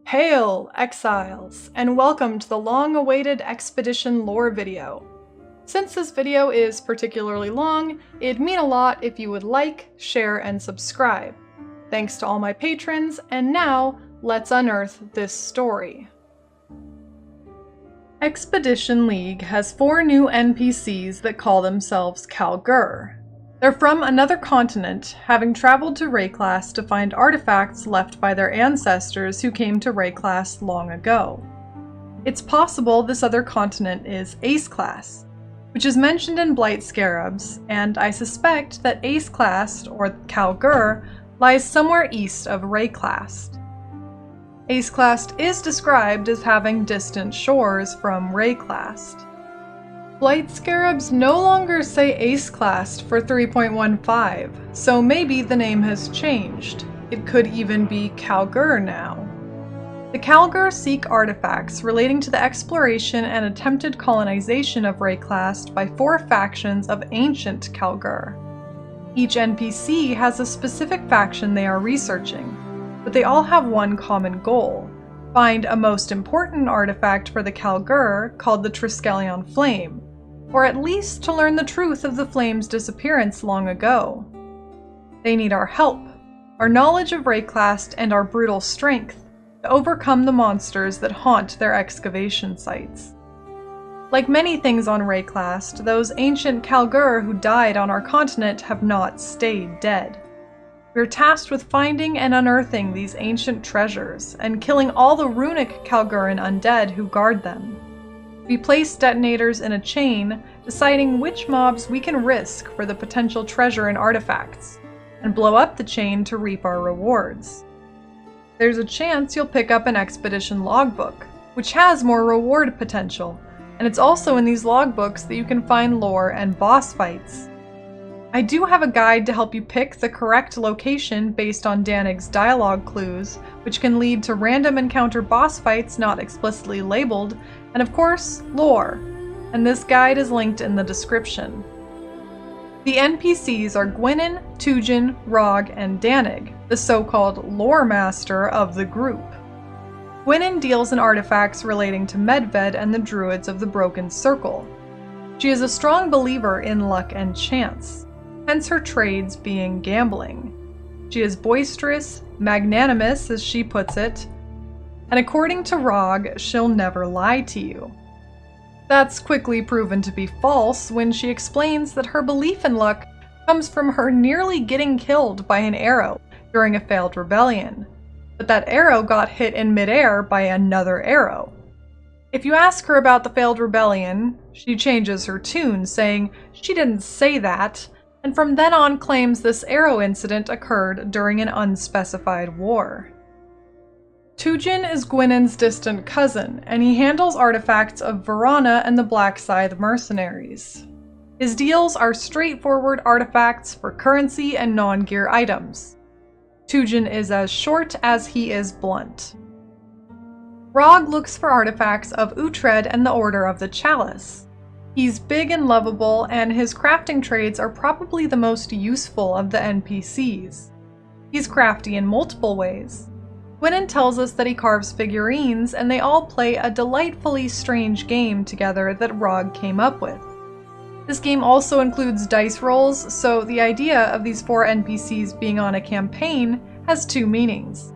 Hail, exiles, and welcome to the long-awaited Expedition lore video. Since this video is particularly long, it'd mean a lot if you would like, share, and subscribe. Thanks to all my patrons, and now, let's unearth this story. Expedition League has 4 new NPCs that call themselves Kalguur. They're from another continent, having traveled to Wraeclast to find artifacts left by their ancestors who came to Wraeclast long ago. It's possible this other continent is Ace-class, which is mentioned in Blight Scarabs, and I suspect that Ace-class, or Kalguur, lies somewhere east of Wraeclast. Ace-class is described as having distant shores from Wraeclast. Blight Scarabs no longer say Ace-class for 3.15, so maybe the name has changed. It could even be Kalguur now. The Kalguur seek artifacts relating to the exploration and attempted colonization of Wraeclast by 4 factions of ancient Kalguur. Each NPC has a specific faction they are researching, but they all have one common goal: find a most important artifact for the Kalguur called the Triskelion Flame, or at least to learn the truth of the flame's disappearance long ago. They need our help, our knowledge of Wraeclast, and our brutal strength to overcome the monsters that haunt their excavation sites. Like many things on Wraeclast, those ancient Kalguur who died on our continent have not stayed dead. We're tasked with finding and unearthing these ancient treasures, and killing all the runic Kalguuran undead who guard them. We place detonators in a chain, deciding which mobs we can risk for the potential treasure and artifacts, and blow up the chain to reap our rewards. There's a chance you'll pick up an expedition logbook, which has more reward potential, and it's also in these logbooks that you can find lore and boss fights. I do have a guide to help you pick the correct location based on Danig's dialogue clues, which can lead to random encounter boss fights not explicitly labeled, and of course, lore, and this guide is linked in the description. The NPCs are Gwynin, Tujen, Rog, and Danig, the so-called lore master of the group. Gwynin deals in artifacts relating to Medved and the druids of the Broken Circle. She is a strong believer in luck and chance, hence her trades being gambling. She is boisterous, magnanimous as she puts it, and according to Rog, she'll never lie to you. That's quickly proven to be false when she explains that her belief in luck comes from her nearly getting killed by an arrow during a failed rebellion, but that arrow got hit in midair by another arrow. If you ask her about the failed rebellion, she changes her tune, saying she didn't say that, and from then on claims this arrow incident occurred during an unspecified war. Tujen is Gwynin's distant cousin, and he handles artifacts of Vorana and the Black Scythe mercenaries. His deals are straightforward artifacts for currency and non-gear items. Tujen is as short as he is blunt. Rog looks for artifacts of Uhtred and the Order of the Chalice. He's big and lovable, and his crafting trades are probably the most useful of the NPCs. He's crafty in multiple ways. Gwynin tells us that he carves figurines, and they all play a delightfully strange game together that Rog came up with. This game also includes dice rolls, so the idea of these 4 NPCs being on a campaign has 2 meanings: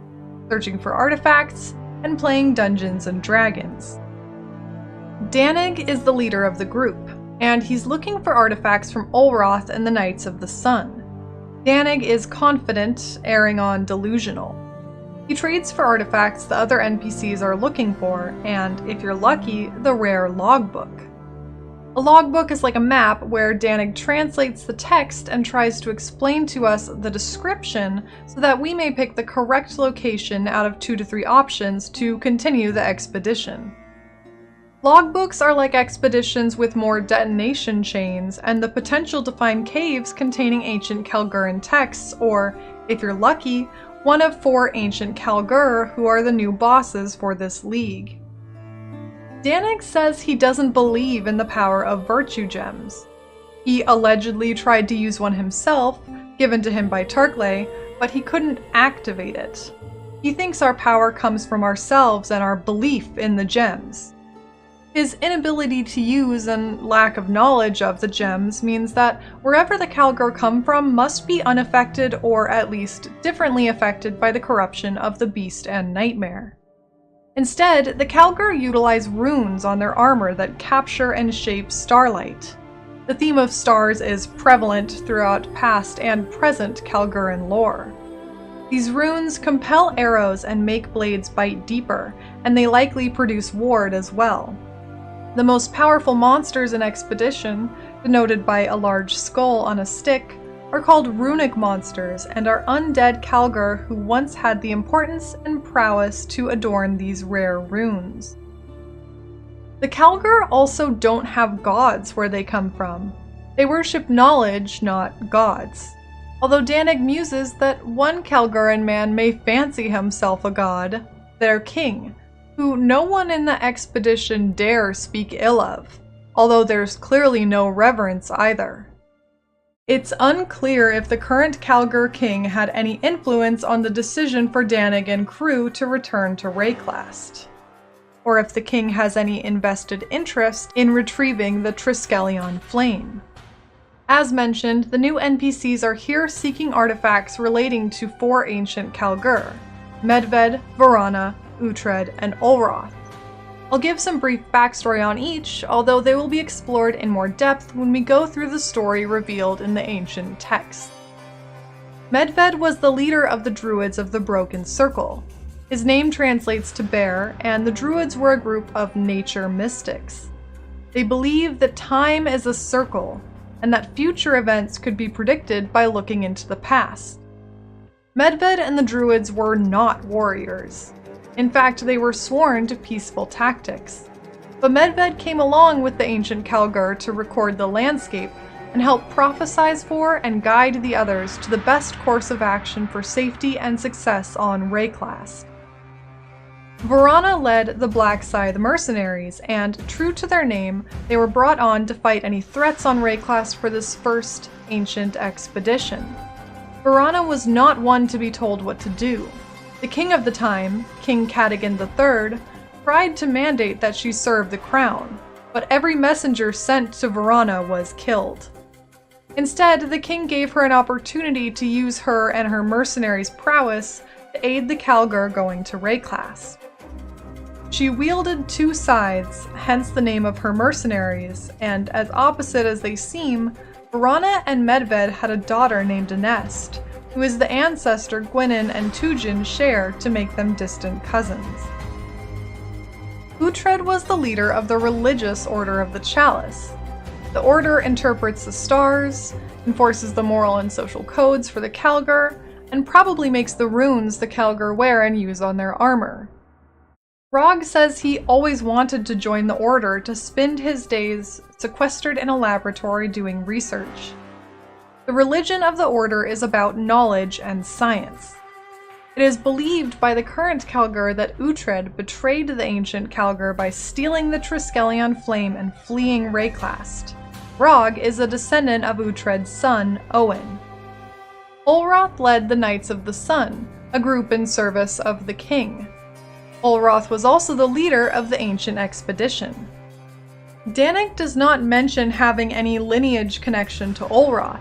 searching for artifacts and playing Dungeons and Dragons. Danig is the leader of the group, and he's looking for artifacts from Olroth and the Knights of the Sun. Danig is confident, erring on delusional. He trades for artifacts the other NPCs are looking for, and, if you're lucky, the rare logbook. A logbook is like a map where Danig translates the text and tries to explain to us the description so that we may pick the correct location out of 2 to 3 options to continue the expedition. Logbooks are like expeditions with more detonation chains and the potential to find caves containing ancient Kalguuran texts, or, if you're lucky, one of 4 ancient Kalguur who are the new bosses for this league. Danig says he doesn't believe in the power of virtue gems. He allegedly tried to use one himself, given to him by Tarklay, but he couldn't activate it. He thinks our power comes from ourselves and our belief in the gems. His inability to use and lack of knowledge of the gems means that wherever the Kalguur come from must be unaffected or at least differently affected by the corruption of the Beast and Nightmare. Instead, the Kalguur utilize runes on their armor that capture and shape starlight. The theme of stars is prevalent throughout past and present Kalguuran lore. These runes compel arrows and make blades bite deeper, and they likely produce ward as well. The most powerful monsters in Expedition, denoted by a large skull on a stick, are called runic monsters and are undead Kalguur who once had the importance and prowess to adorn these rare runes. The Kalguur also don't have gods where they come from. They worship knowledge, not gods. Although Danig muses that one Kalguuran man may fancy himself a god, their king, who no one in the expedition dare speak ill of, although there's clearly no reverence either. It's unclear if the current Kalguur king had any influence on the decision for Danig and crew to return to Wraeclast, or if the king has any invested interest in retrieving the Triskelion Flame. As mentioned, the new NPCs are here seeking artifacts relating to 4 ancient Kalguur: Medved, Vorana, Uhtred, and Olroth. I'll give some brief backstory on each, although they will be explored in more depth when we go through the story revealed in the ancient texts. Medved was the leader of the Druids of the Broken Circle. His name translates to bear, and the Druids were a group of nature mystics. They believe that time is a circle, and that future events could be predicted by looking into the past. Medved and the Druids were not warriors. In fact, they were sworn to peaceful tactics. But Medved came along with the ancient Kalguur to record the landscape and help prophesize for and guide the others to the best course of action for safety and success on Wraeclast. Vorana led the Black Scythe mercenaries, and true to their name, they were brought on to fight any threats on Wraeclast for this first ancient expedition. Vorana was not one to be told what to do. The king of the time, King Cadigan III, tried to mandate that she serve the crown, but every messenger sent to Vorana was killed. Instead, the king gave her an opportunity to use her and her mercenaries' prowess to aid the Kalguur going to Wraeclast. She wielded 2 scythes, hence the name of her mercenaries, and as opposite as they seem, Vorana and Medved had a daughter named Anest, who is the ancestor Gwenin and Tujin share to make them distant cousins. Uhtred was the leader of the religious Order of the Chalice. The order interprets the stars, enforces the moral and social codes for the Kalguur, and probably makes the runes the Kalguur wear and use on their armor. Rog says he always wanted to join the order to spend his days sequestered in a laboratory doing research. The religion of the order is about knowledge and science. It is believed by the current Kalguur that Uhtred betrayed the ancient Kalguur by stealing the Triskelion Flame and fleeing Wraeclast. Rog is a descendant of Uhtred's son, Owen. Olroth led the Knights of the Sun, a group in service of the king. Olroth was also the leader of the ancient expedition. Danig does not mention having any lineage connection to Olroth,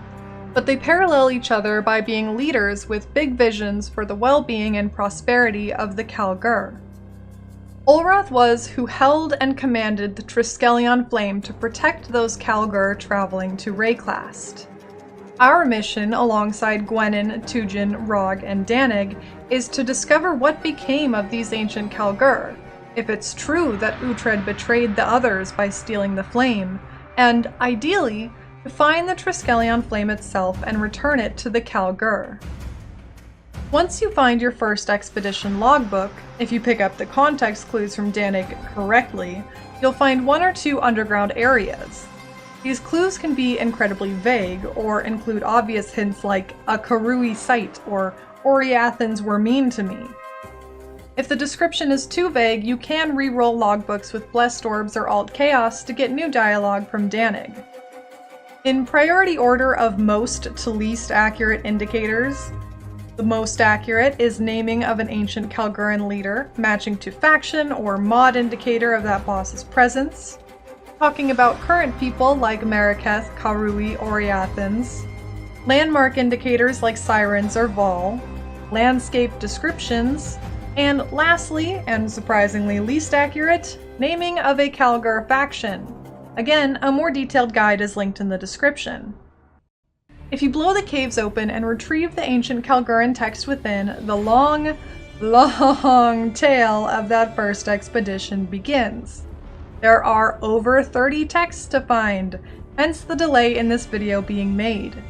but they parallel each other by being leaders with big visions for the well-being and prosperity of the Kalguur. Olroth was who held and commanded the Triskelion Flame to protect those Kalguur traveling to Wraeclast. Our mission, alongside Gwenin, Tujin, Rog, and Danig, is to discover what became of these ancient Kalguur, if it's true that Uhtred betrayed the others by stealing the flame, and, ideally, to find the Triskelion Flame itself and return it to the Kalguur. Once you find your first expedition logbook, if you pick up the context clues from Danig correctly, you'll find 1 or 2 underground areas. These clues can be incredibly vague, or include obvious hints like a Karui site or Oriathans were mean to me. If the description is too vague, you can re-roll logbooks with Blessed Orbs or Alt Chaos to get new dialogue from Danig. In priority order of most to least accurate indicators, The most accurate is naming of an ancient Kalguuran leader, matching to faction or mod indicator of that boss's presence. Talking about current people like Marraketh, Karui, or Athens. Landmark indicators like sirens or Vaal. Landscape descriptions. And lastly, and surprisingly least accurate, naming of a Kalguur faction. Again, a more detailed guide is linked in the description. If you blow the caves open and retrieve the ancient Kalguuran text within, the long tale of that first expedition begins. There are over 30 texts to find, hence the delay in this video being made.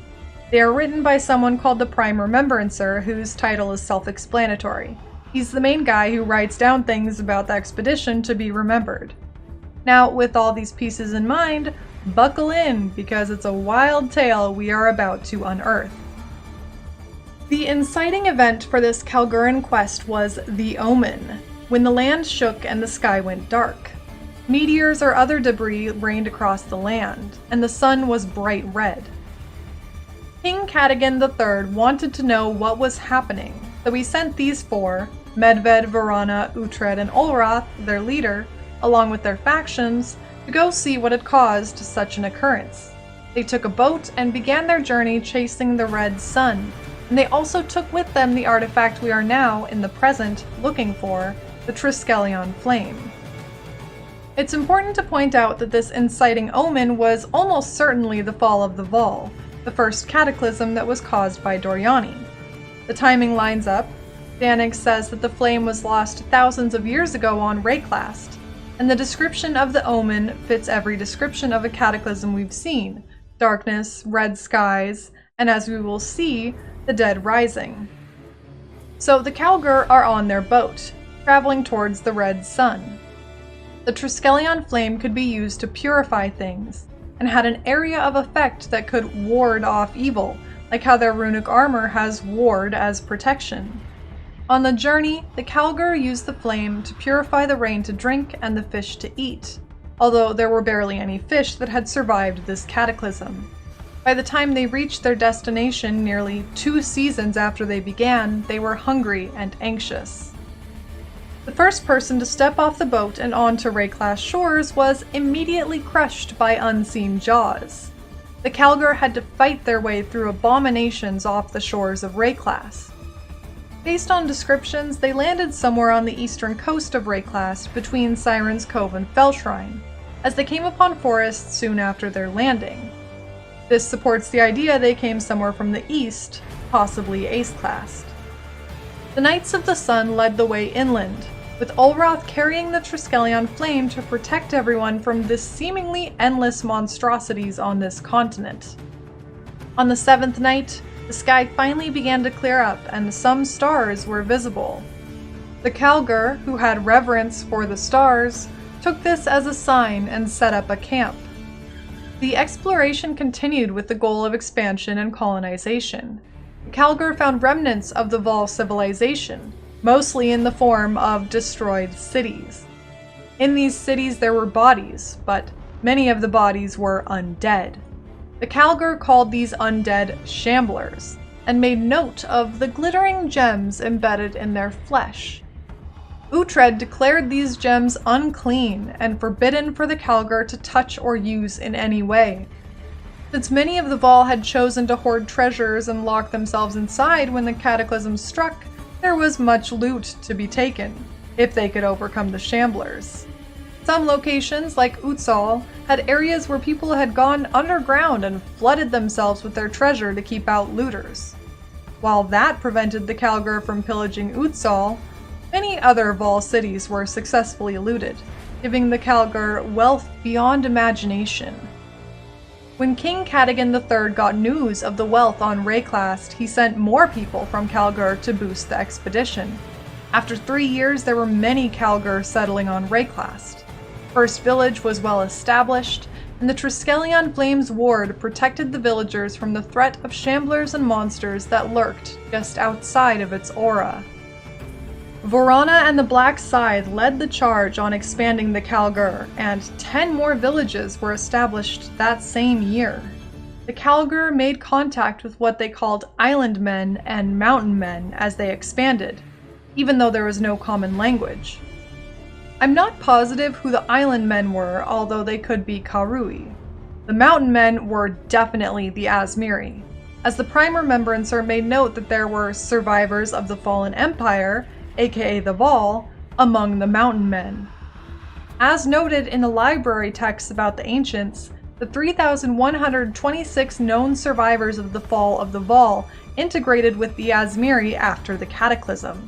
They are written by someone called the Prime Remembrancer, whose title is self-explanatory. He's the main guy who writes down things about the expedition to be remembered. Now, with all these pieces in mind, buckle in, because it's a wild tale we are about to unearth. The inciting event for this Kalguuran quest was the Omen, when the land shook and the sky went dark. Meteors or other debris rained across the land, and the sun was bright red. King Kalguuran III wanted to know what was happening, so he sent these four, Medved, Vorana, Uhtred, and Olroth, their leader, along with their factions, to go see what had caused such an occurrence. They took a boat and began their journey chasing the red sun, and they also took with them the artifact we are now, in the present, looking for, the Triskelion Flame. It's important to point out that this inciting omen was almost certainly the fall of the Vaal, the first cataclysm that was caused by Doriani. The timing lines up. Danix says that the flame was lost thousands of years ago on Wraeclast, and the description of the omen fits every description of a cataclysm we've seen: darkness, red skies, and as we will see, the dead rising. So the Kalguur are on their boat, traveling towards the red sun. The Triskelion Flame could be used to purify things, and had an area of effect that could ward off evil, like how their runic armor has ward as protection. On the journey, the Kalguur used the flame to purify the rain to drink and the fish to eat, although there were barely any fish that had survived this cataclysm. By the time they reached their destination, nearly 2 seasons after they began, they were hungry and anxious. The first person to step off the boat and onto Wraeclast shores was immediately crushed by unseen jaws. The Kalguur had to fight their way through abominations off the shores of Wraeclast. Based on descriptions, they landed somewhere on the eastern coast of Wraeclast between Siren's Cove and Fellshrine, as they came upon forests soon after their landing. This supports the idea they came somewhere from the east, possibly Aceclast. The Knights of the Sun led the way inland, with Olroth carrying the Triskelion Flame to protect everyone from the seemingly endless monstrosities on this continent. On the 7th night, the sky finally began to clear up and some stars were visible. The Kalguur, who had reverence for the stars, took this as a sign and set up a camp. The exploration continued with the goal of expansion and colonization. The Kalguur found remnants of the Vaal civilization, mostly in the form of destroyed cities. In these cities there were bodies, but many of the bodies were undead. The Kalguur called these undead shamblers, and made note of the glittering gems embedded in their flesh. Uhtred declared these gems unclean and forbidden for the Kalguur to touch or use in any way. Since many of the Vaal had chosen to hoard treasures and lock themselves inside when the cataclysm struck, there was much loot to be taken, if they could overcome the shamblers. Some locations, like Utsal, had areas where people had gone underground and flooded themselves with their treasure to keep out looters. While that prevented the Kalguur from pillaging Utsal, many other Vaal cities were successfully looted, giving the Kalguur wealth beyond imagination. When King Kalguuran III got news of the wealth on Wraeclast, he sent more people from Kalguur to boost the expedition. After 3 years, there were many Kalguur settling on Wraeclast. First Village was well established, and the Triskelion Flame's ward protected the villagers from the threat of shamblers and monsters that lurked just outside of its aura. Vorana and the Black Scythe led the charge on expanding the Kalguur, and 10 more villages were established that same year. the Kalguur made contact with what they called island men and mountain men as they expanded, even though there was no common language. I'm not positive who the island men were, although they could be Karui. The mountain men were definitely the Asmiri, as the Prime Remembrancer made note that there were survivors of the Fallen Empire, aka the Vaal, among the mountain men. As noted in the library texts about the ancients, the 3,126 known survivors of the fall of the Vaal integrated with the Asmiri after the Cataclysm.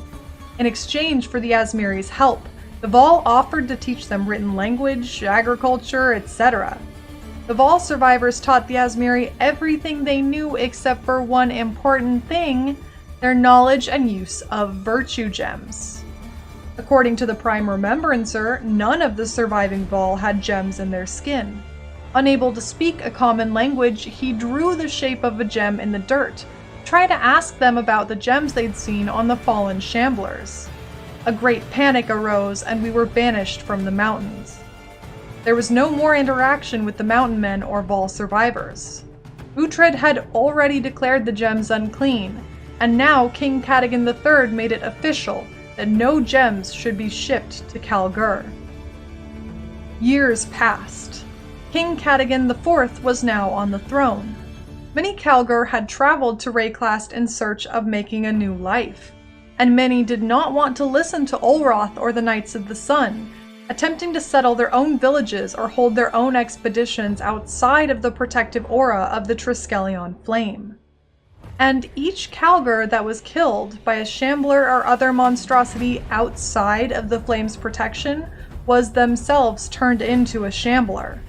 In exchange for the Asmiri's help, the Vaal offered to teach them written language, agriculture, etc. The Vaal survivors taught the Asmiri everything they knew except for one important thing: their knowledge and use of virtue gems. According to the Prime Remembrancer, none of the surviving Vaal had gems in their skin. Unable to speak a common language, he drew the shape of a gem in the dirt, to try to ask them about the gems they'd seen on the fallen Shamblers. A great panic arose and we were banished from the mountains. There was no more interaction with the mountain men or Vaal survivors. Uhtred had already declared the gems unclean, and now King Cadigan III made it official that no gems should be shipped to Kalguur. Years passed. King Cadigan IV was now on the throne. Many Kalguur had traveled to Wraeclast in search of making a new life, and many did not want to listen to Olroth or the Knights of the Sun, attempting to settle their own villages or hold their own expeditions outside of the protective aura of the Triskelion Flame. And each Kalguur that was killed by a Shambler or other monstrosity outside of the Flame's protection was themselves turned into a Shambler.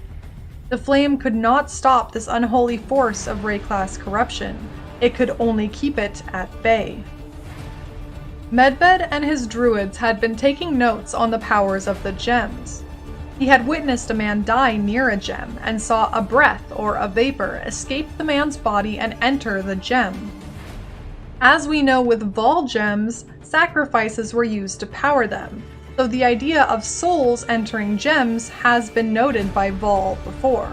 The Flame could not stop this unholy force of Wraeclast corruption. It could only keep it at bay. Medved and his druids had been taking notes on the powers of the gems. He had witnessed a man die near a gem and saw a breath or a vapor escape the man's body and enter the gem. As we know with Vaal gems, sacrifices were used to power them, though the idea of souls entering gems has been noted by Vaal before.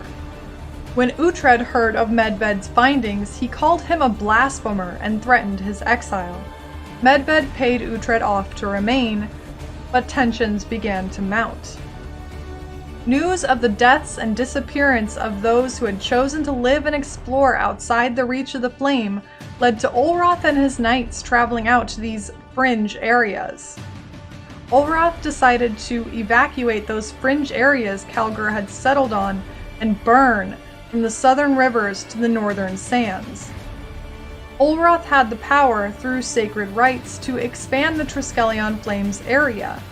When Uhtred heard of Medved's findings, he called him a blasphemer and threatened his exile. Medved paid Uhtred off to remain, but tensions began to mount. News of the deaths and disappearance of those who had chosen to live and explore outside the reach of the Flame led to Olroth and his knights traveling out to these fringe areas. Olroth decided to evacuate those fringe areas Kalguur had settled on and burn from the southern rivers to the northern sands. Olroth had the power through sacred rites to expand the Triskelion Flame's area,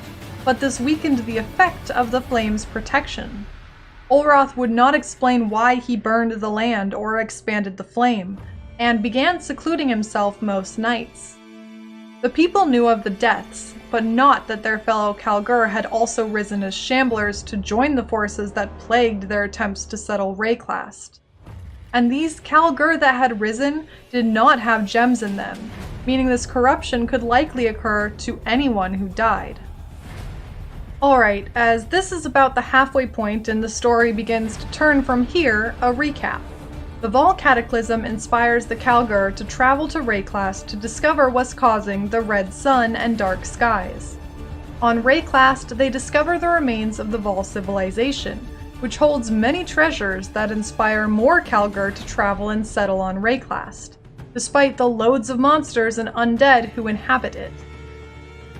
but this weakened the effect of the Flame's protection. Olroth would not explain why he burned the land or expanded the Flame, and began secluding himself most nights. The people knew of the deaths, but not that their fellow Kalguur had also risen as Shamblers to join the forces that plagued their attempts to settle Wraeclast. And these Kalguur that had risen did not have gems in them, meaning this corruption could likely occur to anyone who died. Alright, as this is about the halfway point and the story begins to turn from here, a recap. The Vaal Cataclysm inspires the Kalguur to travel to Wraeclast to discover what's causing the red sun and dark skies. On Wraeclast, they discover the remains of the Vaal civilization, which holds many treasures that inspire more Kalguur to travel and settle on Wraeclast, despite the loads of monsters and undead who inhabit it.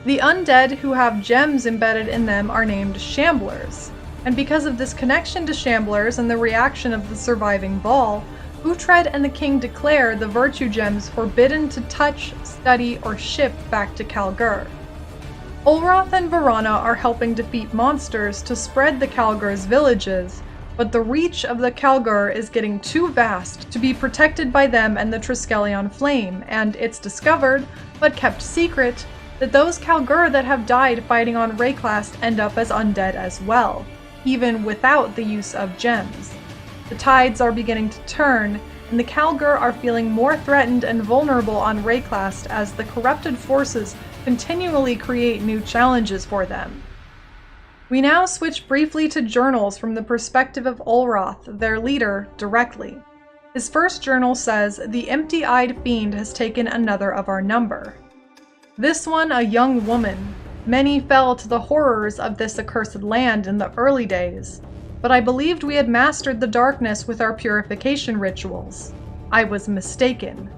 The undead who have gems embedded in them are named Shamblers, and because of this connection to Shamblers and the reaction of the surviving Vaal, Uhtred and the king declare the virtue gems forbidden to touch, study, or ship back to Kalguur. Olroth and Vorana are helping defeat monsters to spread the Kalguur's villages, but the reach of the Kalguur is getting too vast to be protected by them and the Triskelion Flame, and it's discovered, but kept secret, that those Kalguur that have died fighting on Wraeclast end up as undead as well, even without the use of gems. The tides are beginning to turn, and the Kalguur are feeling more threatened and vulnerable on Wraeclast as the corrupted forces continually create new challenges for them. We now switch briefly to journals from the perspective of Olroth, their leader, directly. His first journal says, "The empty-eyed fiend has taken another of our number. This one a young woman. Many fell to the horrors of this accursed land in the early days, but I believed we had mastered the darkness with our purification rituals. I was mistaken.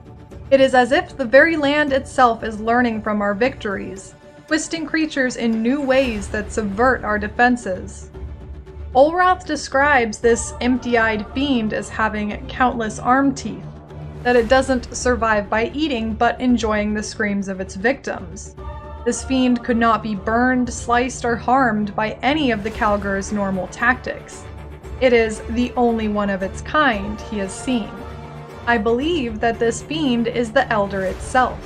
It is as if the very land itself is learning from our victories, twisting creatures in new ways that subvert our defenses." Olroth describes this empty-eyed fiend as having countless arm teeth, that it doesn't survive by eating but enjoying the screams of its victims. This fiend could not be burned, sliced, or harmed by any of the Kalguur's normal tactics. It is the only one of its kind he has seen. I believe that this fiend is the Elder itself.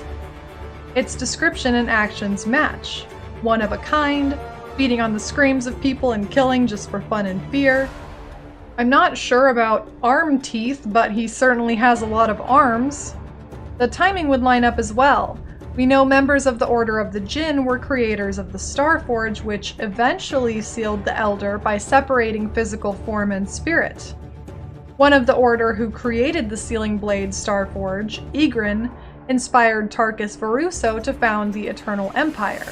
Its description and actions match. One of a kind, feeding on the screams of people and killing just for fun and fear. I'm not sure about arm teeth, but he certainly has a lot of arms. The timing would line up as well. We know members of the Order of the Jinn were creators of the Starforge, which eventually sealed the Elder by separating physical form and spirit. One of the Order who created the Sealing Blade Starforge, Ygrin, inspired Tarkus Varuso to found the Eternal Empire.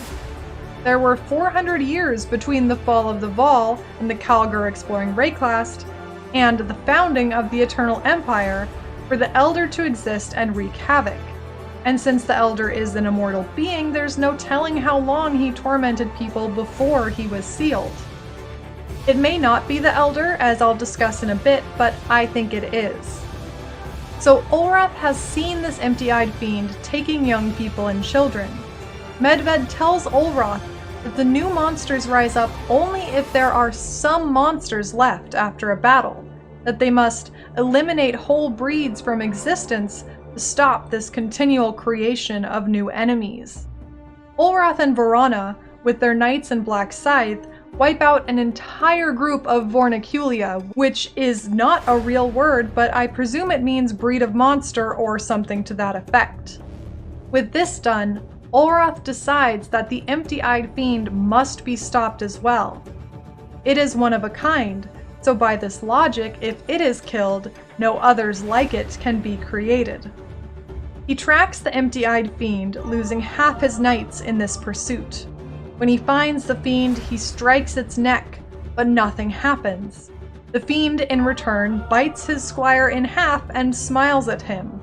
There were 400 years between the fall of the Vaal and the Kalguur exploring Wraeclast, and the founding of the Eternal Empire for the Elder to exist and wreak havoc. And since the Elder is an immortal being, there's no telling how long he tormented people before he was sealed. It may not be the Elder, as I'll discuss in a bit, but I think it is. So Olroth has seen this empty-eyed fiend taking young people and children. Medved tells Olroth that the new monsters rise up only if there are some monsters left after a battle, that they must eliminate whole breeds from existence to stop this continual creation of new enemies. Olroth and Vorana, with their knights and Black Scythe, wipe out an entire group of Vornaculia, which is not a real word, but I presume it means breed of monster or something to that effect. With this done, Olroth decides that the empty-eyed fiend must be stopped as well. It is one of a kind, so by this logic, if it is killed, no others like it can be created. He tracks the empty-eyed fiend, losing half his knights in this pursuit. When he finds the fiend, he strikes its neck, but nothing happens. The fiend, in return, bites his squire in half and smiles at him.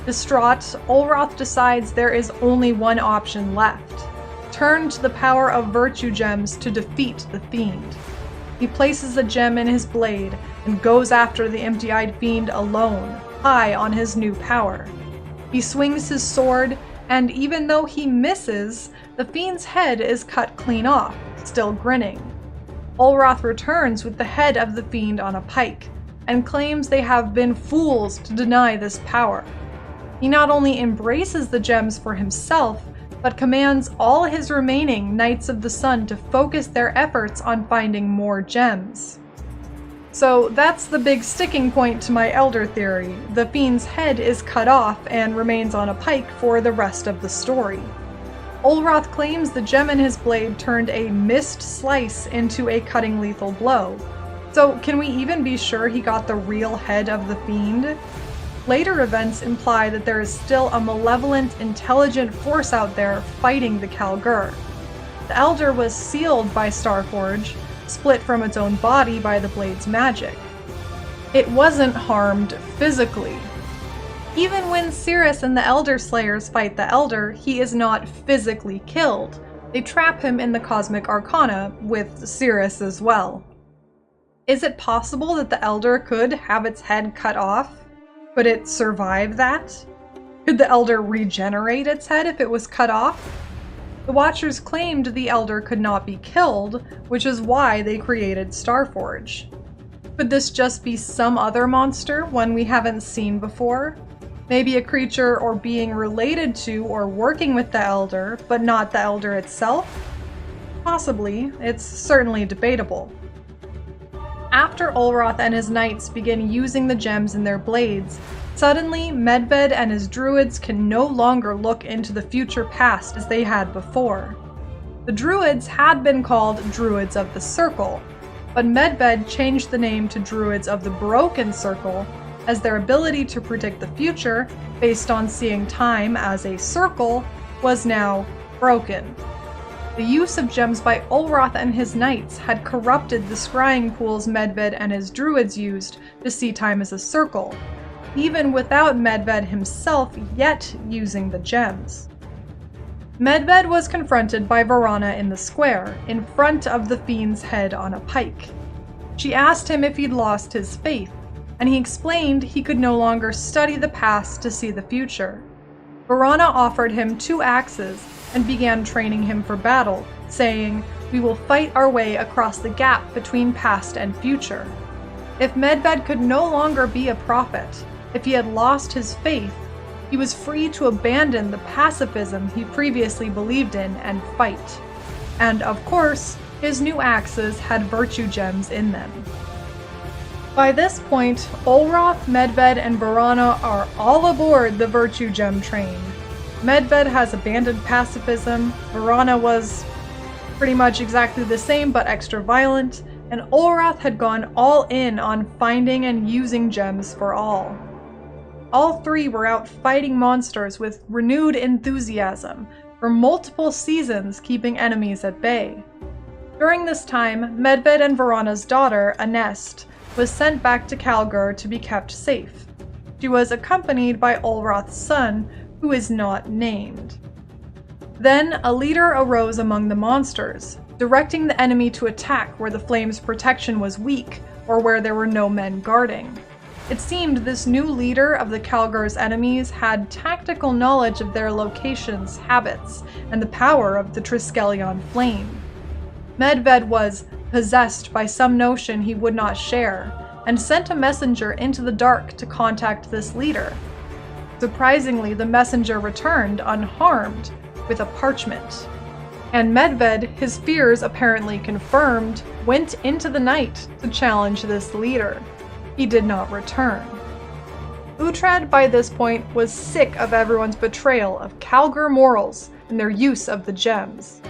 Distraught, Olroth decides there is only one option left: turn to the power of virtue gems to defeat the fiend. He places a gem in his blade and goes after the empty-eyed fiend alone, high on his new power. He swings his sword, and even though he misses, the fiend's head is cut clean off, still grinning. Olroth returns with the head of the fiend on a pike, and claims they have been fools to deny this power. He not only embraces the gems for himself, but commands all his remaining Knights of the Sun to focus their efforts on finding more gems. So that's the big sticking point to my Elder theory. The fiend's head is cut off and remains on a pike for the rest of the story. Olroth claims the gem in his blade turned a missed slice into a cutting lethal blow. So can we even be sure he got the real head of the fiend? Later events imply that there is still a malevolent, intelligent force out there fighting the Kalguur. The Elder was sealed by Starforge, split from its own body by the blade's magic. It wasn't harmed physically. Even when Cirrus and the Elder Slayers fight the Elder, he is not physically killed. They trap him in the Cosmic Arcana, with Cirrus as well. Is it possible that the Elder could have its head cut off? Could it survive that? Could the Elder regenerate its head if it was cut off? The Watchers claimed the Elder could not be killed, which is why they created Starforge. Could this just be some other monster, one we haven't seen before? Maybe a creature or being related to or working with the Elder, but not the Elder itself? Possibly. It's certainly debatable. After Olroth and his knights begin using the gems in their blades, suddenly Medved and his druids can no longer look into the future past as they had before. The druids had been called Druids of the Circle, but Medved changed the name to Druids of the Broken Circle as their ability to predict the future, based on seeing time as a circle, was now broken. The use of gems by Olroth and his knights had corrupted the scrying pools Medved and his druids used to see time as a circle, even without Medved himself yet using the gems. Medved was confronted by Vorana in the square, in front of the fiend's head on a pike. She asked him if he'd lost his faith, and he explained he could no longer study the past to see the future. Vorana offered him 2 axes and began training him for battle, saying, "We will fight our way across the gap between past and future." If Medved could no longer be a prophet, if he had lost his faith, he was free to abandon the pacifism he previously believed in and fight. And of course, his new axes had virtue gems in them. By this point, Olroth, Medved, and Vorana are all aboard the virtue gem train. Medved has abandoned pacifism, Vorana was pretty much exactly the same but extra violent, and Olroth had gone all in on finding and using gems for all. All 3 were out fighting monsters with renewed enthusiasm for multiple seasons, keeping enemies at bay. During this time, Medved and Vorana's daughter, Anest, was sent back to Kalguur to be kept safe. She was accompanied by Olroth's son, who is not named. Then a leader arose among the monsters, directing the enemy to attack where the flame's protection was weak or where there were no men guarding. It seemed this new leader of the Kalguur's enemies had tactical knowledge of their locations, habits, and the power of the Triskelion Flame. Medved was possessed by some notion he would not share, and sent a messenger into the dark to contact this leader. Surprisingly, the messenger returned unharmed, with a parchment. And Medved, his fears apparently confirmed, went into the night to challenge this leader. He did not return. Uhtred, by this point, was sick of everyone's betrayal of Kalguur morals and their use of the gems.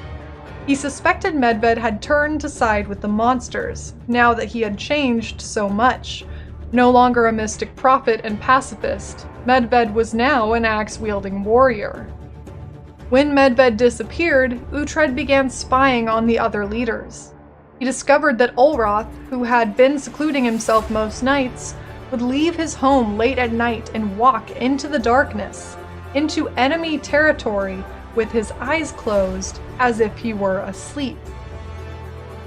He suspected Medved had turned to side with the monsters, now that he had changed so much. No longer a mystic prophet and pacifist, Medved was now an axe-wielding warrior. When Medved disappeared, Uhtred began spying on the other leaders. He discovered that Olroth, who had been secluding himself most nights, would leave his home late at night and walk into the darkness, into enemy territory, with his eyes closed, as if he were asleep.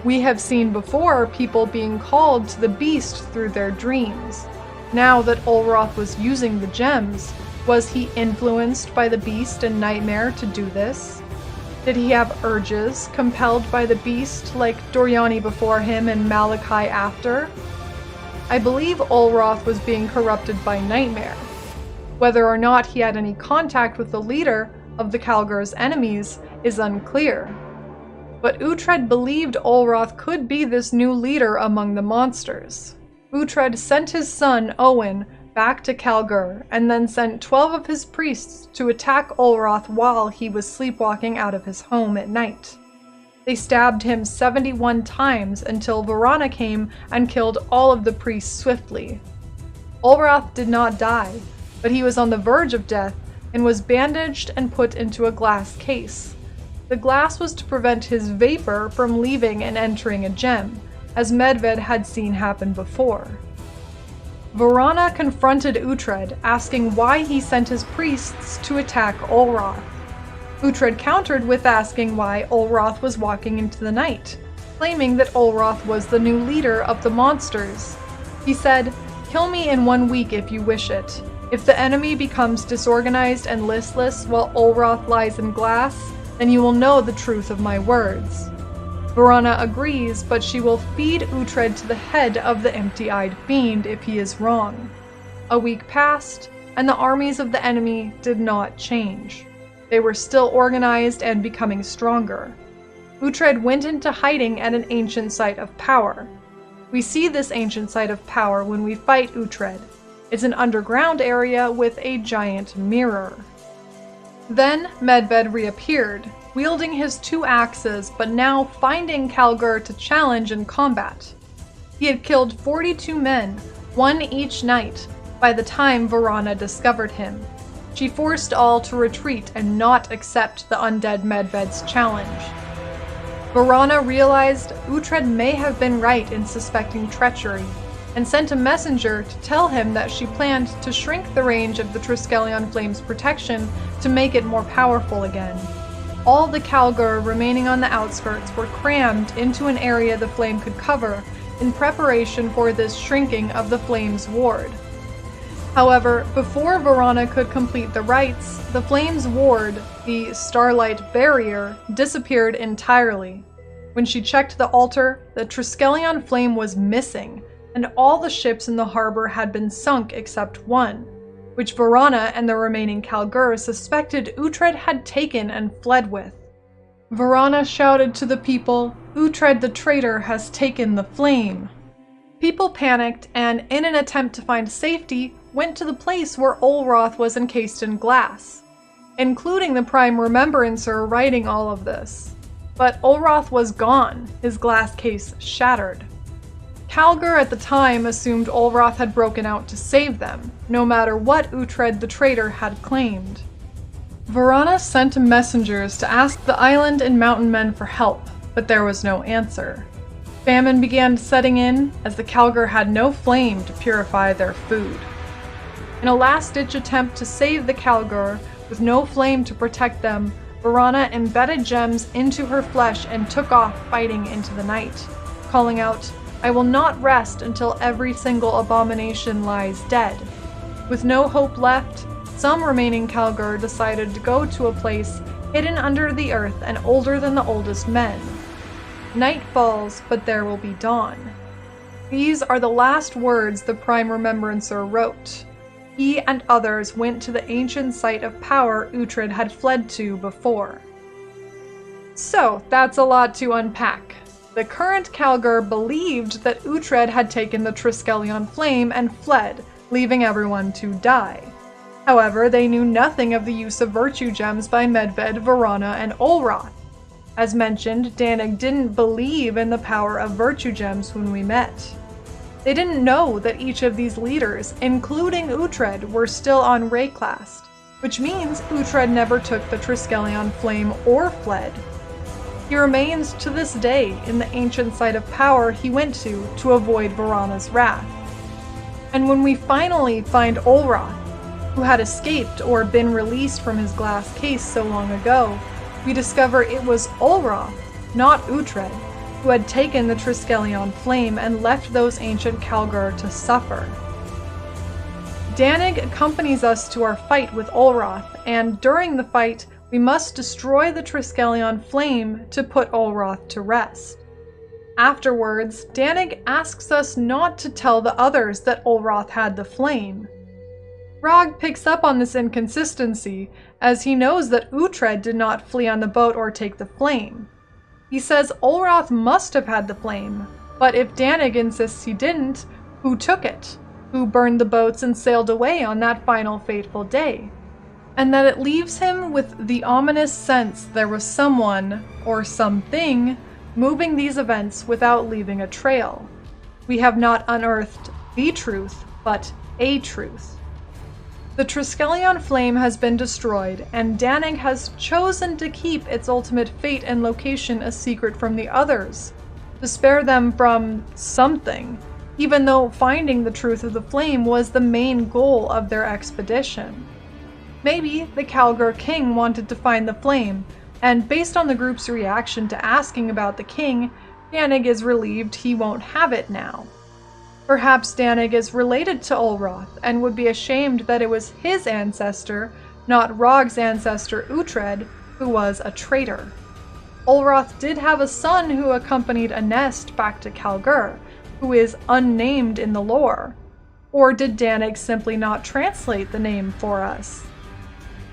We have seen before people being called to the beast through their dreams. Now that Olroth was using the gems, was he influenced by the beast and nightmare to do this? Did he have urges compelled by the beast like Doriani before him and Malachi after? I believe Olroth was being corrupted by nightmare. Whether or not he had any contact with the leader of the Kalguur's enemies is unclear. But Uhtred believed Olroth could be this new leader among the monsters. Uhtred sent his son, Owen, back to Kalguur, and then sent 12 of his priests to attack Olroth while he was sleepwalking out of his home at night. They stabbed him 71 times until Vorana came and killed all of the priests swiftly. Olroth did not die, but he was on the verge of death and was bandaged and put into a glass case. The glass was to prevent his vapor from leaving and entering a gem, as Medved had seen happen before. Vorana confronted Uhtred, asking why he sent his priests to attack Olroth. Uhtred countered with asking why Olroth was walking into the night, claiming that Olroth was the new leader of the monsters. He said, "Kill me in 1 week if you wish it. If the enemy becomes disorganized and listless while Olroth lies in glass, then you will know the truth of my words." Vorana agrees, but she will feed Uhtred to the head of the empty-eyed fiend if he is wrong. A week passed, and the armies of the enemy did not change. They were still organized and becoming stronger. Uhtred went into hiding at an ancient site of power. We see this ancient site of power when we fight Uhtred. It's an underground area with a giant mirror. Then Medved reappeared, wielding his 2 axes, but now finding Kalguur to challenge in combat. He had killed 42 men, 1 each night, by the time Vorana discovered him. She forced all to retreat and not accept the undead Medved's challenge. Vorana realized Uhtred may have been right in suspecting treachery, and sent a messenger to tell him that she planned to shrink the range of the Triskelion Flame's protection to make it more powerful again. All the Kalguur remaining on the outskirts were crammed into an area the flame could cover in preparation for this shrinking of the flame's ward. However, before Vorana could complete the rites, the flame's ward, the Starlight Barrier, disappeared entirely. When she checked the altar, the Triskelion Flame was missing, and all the ships in the harbor had been sunk except one, which Vorana and the remaining Kalguur suspected Uhtred had taken and fled with. Vorana shouted to the people, "Uhtred the traitor has taken the flame." People panicked and, in an attempt to find safety, went to the place where Olroth was encased in glass, including the Prime Remembrancer writing all of this. But Olroth was gone, his glass case shattered. Kalguur at the time assumed Olroth had broken out to save them, no matter what Uhtred the traitor had claimed. Vorana sent messengers to ask the island and mountain men for help, but there was no answer. Famine began setting in as the Kalguur had no flame to purify their food. In a last-ditch attempt to save the Kalguur, with no flame to protect them, Vorana embedded gems into her flesh and took off fighting into the night, calling out, "I will not rest until every single abomination lies dead." With no hope left, some remaining Kalguur decided to go to a place hidden under the earth and older than the oldest men. Night falls, but there will be dawn. These are the last words the Prime Remembrancer wrote. He and others went to the ancient site of power Uhtred had fled to before. So, that's a lot to unpack. The current Kalguur believed that Uhtred had taken the Triskelion Flame and fled, leaving everyone to die. However, they knew nothing of the use of virtue gems by Medved, Vorana, and Olroth. As mentioned, Danig didn't believe in the power of virtue gems when we met. They didn't know that each of these leaders, including Uhtred, were still on Wraeclast, which means Uhtred never took the Triskelion Flame or fled. He remains to this day in the ancient site of power he went to avoid Vorana's wrath. And when we finally find Olroth, who had escaped or been released from his glass case so long ago, we discover it was Olroth, not Uhtred, who had taken the Triskelion Flame and left those ancient Kalguur to suffer. Danig accompanies us to our fight with Olroth, and during the fight, we must destroy the Triskelion Flame to put Olroth to rest. Afterwards, Danig asks us not to tell the others that Olroth had the flame. Rog picks up on this inconsistency, as he knows that Uhtred did not flee on the boat or take the flame. He says Olroth must have had the flame, but if Danig insists he didn't, who took it? Who burned the boats and sailed away on that final fateful day? And that it leaves him with the ominous sense there was someone, or something, moving these events without leaving a trail. We have not unearthed the truth, but a truth. The Triskelion Flame has been destroyed, and Danig has chosen to keep its ultimate fate and location a secret from the others, to spare them from something, even though finding the truth of the flame was the main goal of their expedition. Maybe the Kalguur king wanted to find the flame, and based on the group's reaction to asking about the king, Danig is relieved he won't have it now. Perhaps Danig is related to Olroth and would be ashamed that it was his ancestor, not Rog's ancestor Uhtred, who was a traitor. Olroth did have a son who accompanied a nest back to Kalguur, who is unnamed in the lore. Or did Danig simply not translate the name for us?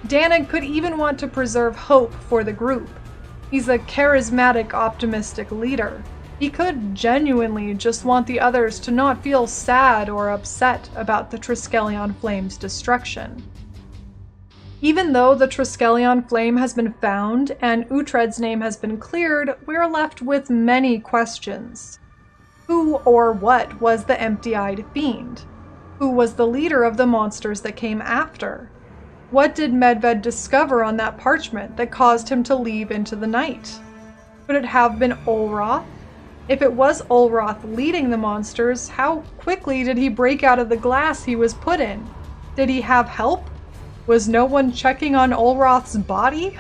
Danig could even want to preserve hope for the group. He's a charismatic, optimistic leader. He could genuinely just want the others to not feel sad or upset about the Triskelion Flame's destruction. Even though the Triskelion Flame has been found and Uhtred's name has been cleared, we're left with many questions. Who or what was the empty-eyed fiend? Who was the leader of the monsters that came after? What did Medved discover on that parchment that caused him to leave into the night? Could it have been Olroth? If it was Olroth leading the monsters, how quickly did he break out of the glass he was put in? Did he have help? Was no one checking on Olroth's body?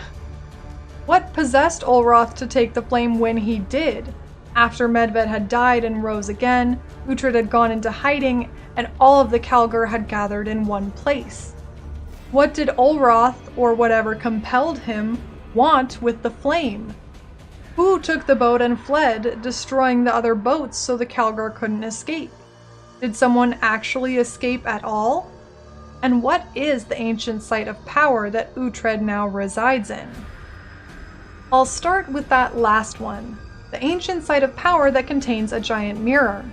What possessed Olroth to take the flame when he did? After Medved had died and rose again, Uhtred had gone into hiding, and all of the Kalguur had gathered in one place. What did Olroth, or whatever compelled him, want with the flame? Who took the boat and fled, destroying the other boats so the Kalguur couldn't escape? Did someone actually escape at all? And what is the ancient site of power that Uhtred now resides in? I'll start with that last one, the ancient site of power that contains a giant mirror.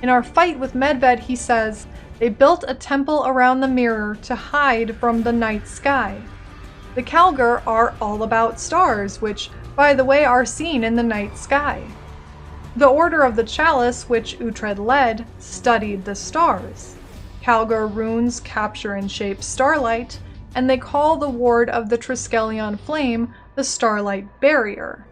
In our fight with Medved, he says, they built a temple around the mirror to hide from the night sky. The Kalguur are all about stars, which, by the way, are seen in the night sky. The Order of the Chalice, which Uhtred led, studied the stars. Kalguur runes capture and shape starlight, and they call the ward of the Triskelion Flame the Starlight Barrier.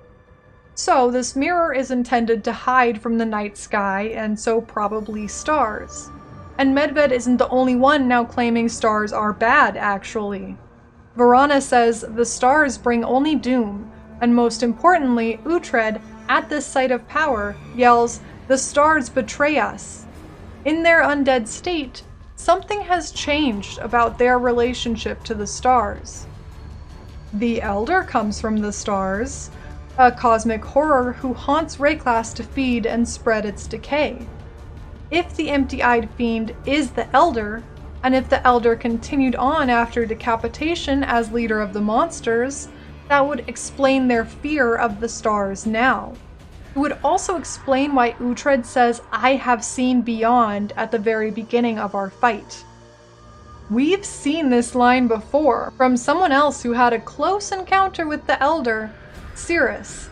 So this mirror is intended to hide from the night sky, and so probably stars. And Medved isn't the only one now claiming stars are bad, actually. Vorana says the stars bring only doom, and most importantly, Uhtred, at this site of power, yells, "The stars betray us." In their undead state, something has changed about their relationship to the stars. The Elder comes from the stars, a cosmic horror who haunts Wraeclast to feed and spread its decay. If the empty-eyed fiend is the Elder, and if the Elder continued on after decapitation as leader of the monsters, that would explain their fear of the stars now. It would also explain why Uhtred says, "I have seen beyond" at the very beginning of our fight. We've seen this line before from someone else who had a close encounter with the Elder, Cirrus.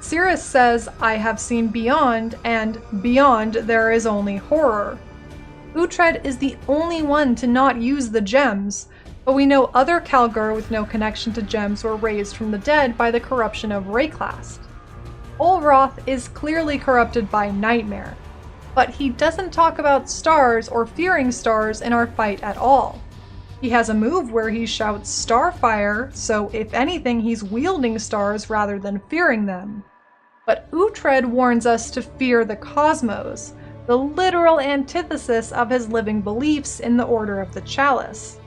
Cirrus says, "I have seen beyond, and beyond there is only horror." Uhtred is the only one to not use the gems, but we know other Kalguur with no connection to gems were raised from the dead by the corruption of Wraeclast. Olroth is clearly corrupted by Nightmare, but he doesn't talk about stars or fearing stars in our fight at all. He has a move where he shouts Starfire, so if anything he's wielding stars rather than fearing them. But Uhtred warns us to fear the cosmos, the literal antithesis of his living beliefs in the Order of the Chalice.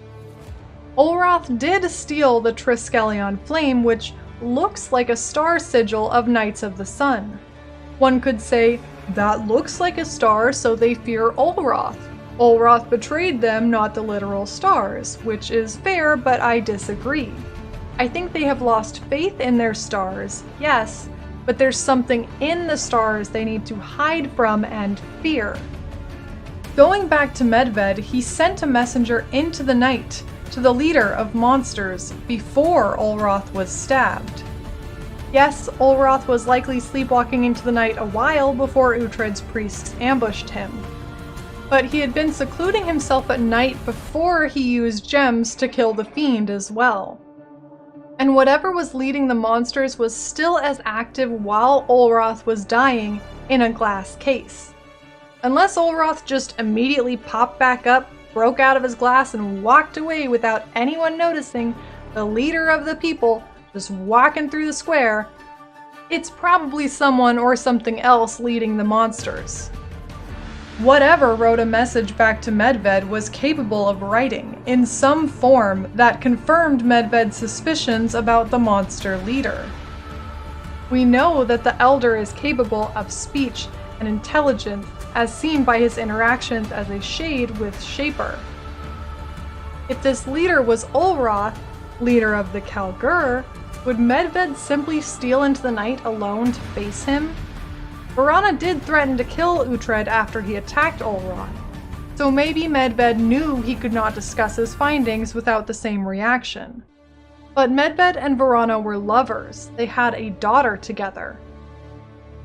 Olroth did steal the Triskelion Flame, which looks like a star sigil of Knights of the Sun. One could say, that looks like a star, so they fear Olroth. Olroth betrayed them, not the literal stars, which is fair, but I disagree. I think they have lost faith in their stars, yes, but there's something in the stars they need to hide from and fear. Going back to Medved, he sent a messenger into the night to the leader of monsters before Olroth was stabbed. Yes, Olroth was likely sleepwalking into the night a while before Uhtred's priests ambushed him. But he had been secluding himself at night before he used gems to kill the fiend as well. And whatever was leading the monsters was still as active while Olroth was dying in a glass case. Unless Olroth just immediately popped back up, broke out of his glass, and walked away without anyone noticing, the leader of the people just walking through the square, it's probably someone or something else leading the monsters. Whatever wrote a message back to Medved was capable of writing, in some form that confirmed Medved's suspicions about the monster leader. We know that the Elder is capable of speech and intelligence, as seen by his interactions as a shade with Shaper. If this leader was Olroth, leader of the Kalguur, would Medved simply steal into the night alone to face him? Vorana did threaten to kill Uhtred after he attacked Olroth, so maybe Medved knew he could not discuss his findings without the same reaction. But Medved and Vorana were lovers. They had a daughter together.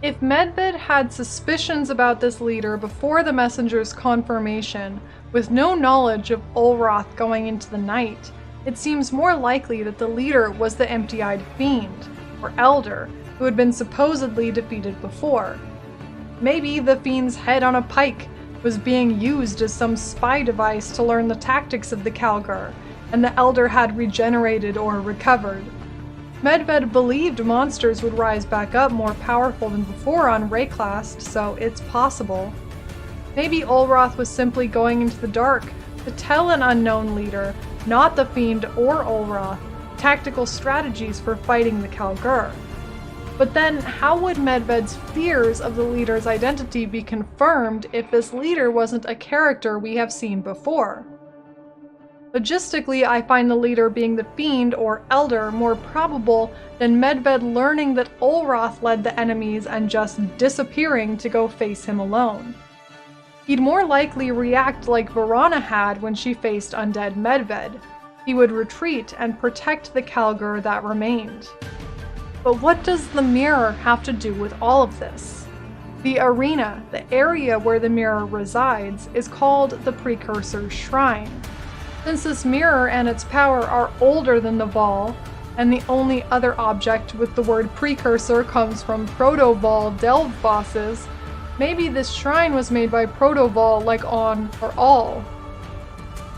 If Medved had suspicions about this leader before the messenger's confirmation, with no knowledge of Olroth going into the night, it seems more likely that the leader was the empty-eyed fiend, or elder, who had been supposedly defeated before. Maybe the fiend's head on a pike was being used as some spy device to learn the tactics of the Kalguur, and the elder had regenerated or recovered. Medved believed monsters would rise back up more powerful than before on Wraeclast, so it's possible. Maybe Olroth was simply going into the dark to tell an unknown leader, not the fiend or Olroth, tactical strategies for fighting the Kalguur. But then, how would Medved's fears of the leader's identity be confirmed if this leader wasn't a character we have seen before? Logistically, I find the leader being the fiend or elder more probable than Medved learning that Olroth led the enemies and just disappearing to go face him alone. He'd more likely react like Vorana had when she faced undead Medved. He would retreat and protect the Kalguur that remained. But what does the mirror have to do with all of this? The arena, the area where the mirror resides, is called the Precursor Shrine. Since this mirror and its power are older than the Vaal, and the only other object with the word precursor comes from Proto-Vaal delve bosses, maybe this shrine was made by Proto-Vaal like On or All.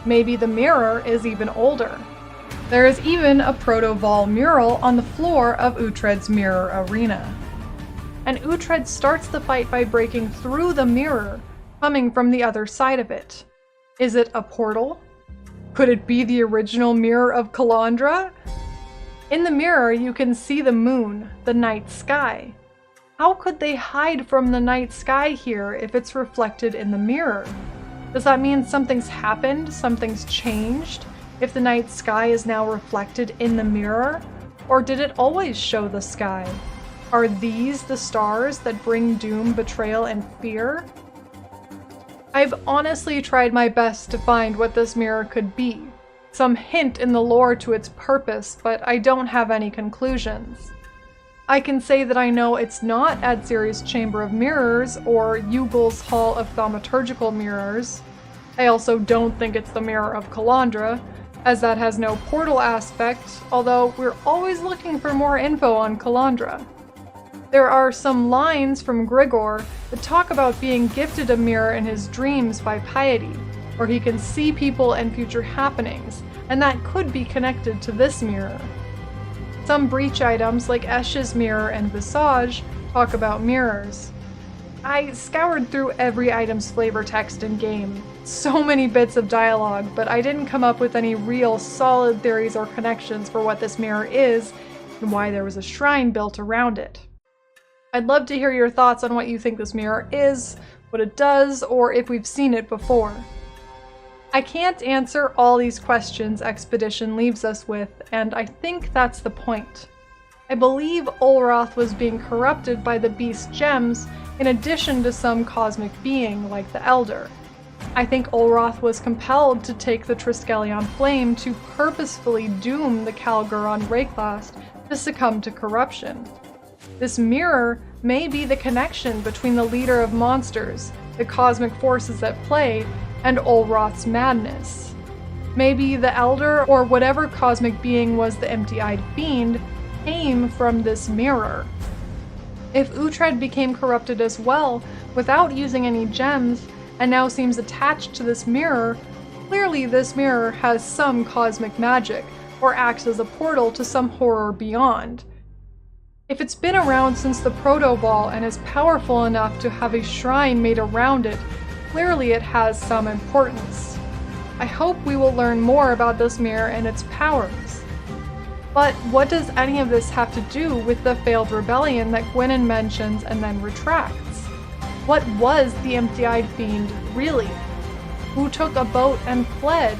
Maybe the mirror is even older. There is even a Proto-Vaal mural on the floor of Uhtred's mirror arena. And Uhtred starts the fight by breaking through the mirror, coming from the other side of it. Is it a portal? Could it be the original mirror of Kalandra? In the mirror, you can see the moon, the night sky. How could they hide from the night sky here if it's reflected in the mirror? Does that mean something's happened, something's changed, if the night sky is now reflected in the mirror? Or did it always show the sky? Are these the stars that bring doom, betrayal, and fear? I've honestly tried my best to find what this mirror could be, some hint in the lore to its purpose, but I don't have any conclusions. I can say that I know it's not Adsiri's Chamber of Mirrors or Ugel's Hall of Thaumaturgical Mirrors. I also don't think it's the Mirror of Kalandra, as that has no portal aspect, although we're always looking for more info on Kalandra. There are some lines from Grigor that talk about being gifted a mirror in his dreams by piety, where he can see people and future happenings, and that could be connected to this mirror. Some breach items like Esh's mirror and Visage talk about mirrors. I scoured through every item's flavor text in game, so many bits of dialogue, but I didn't come up with any real solid theories or connections for what this mirror is and why there was a shrine built around it. I'd love to hear your thoughts on what you think this mirror is, what it does, or if we've seen it before. I can't answer all these questions Expedition leaves us with, and I think that's the point. I believe Olroth was being corrupted by the Beast Gems in addition to some cosmic being like the Elder. I think Olroth was compelled to take the Triskelion Flame to purposefully doom the Kalguur on Wraeclast to succumb to corruption. This mirror may be the connection between the leader of monsters, the cosmic forces at play, and Olroth's madness. Maybe the Elder, or whatever cosmic being was the empty-eyed fiend, came from this mirror. If Uhtred became corrupted as well, without using any gems, and now seems attached to this mirror, clearly this mirror has some cosmic magic, or acts as a portal to some horror beyond. If it's been around since the Proto-Vaal and is powerful enough to have a shrine made around it, clearly it has some importance. I hope we will learn more about this mirror and its powers. But what does any of this have to do with the failed rebellion that Gwynin mentions and then retracts? What was the empty-eyed fiend really? Who took a boat and fled?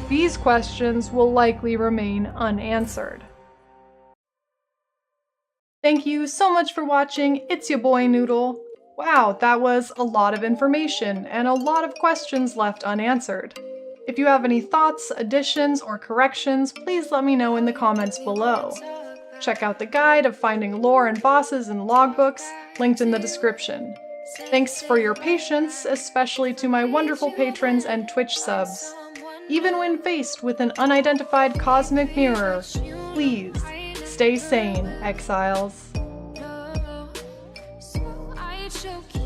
These questions will likely remain unanswered. Thank you so much for watching. It's your boy Noodle. Wow, that was a lot of information and a lot of questions left unanswered. If you have any thoughts, additions, or corrections, please let me know in the comments below. Check out the guide of finding lore and bosses and logbooks, linked in the description. Thanks for your patience, especially to my wonderful patrons and Twitch subs. Even when faced with an unidentified cosmic mirror, please stay sane, exiles. So I choke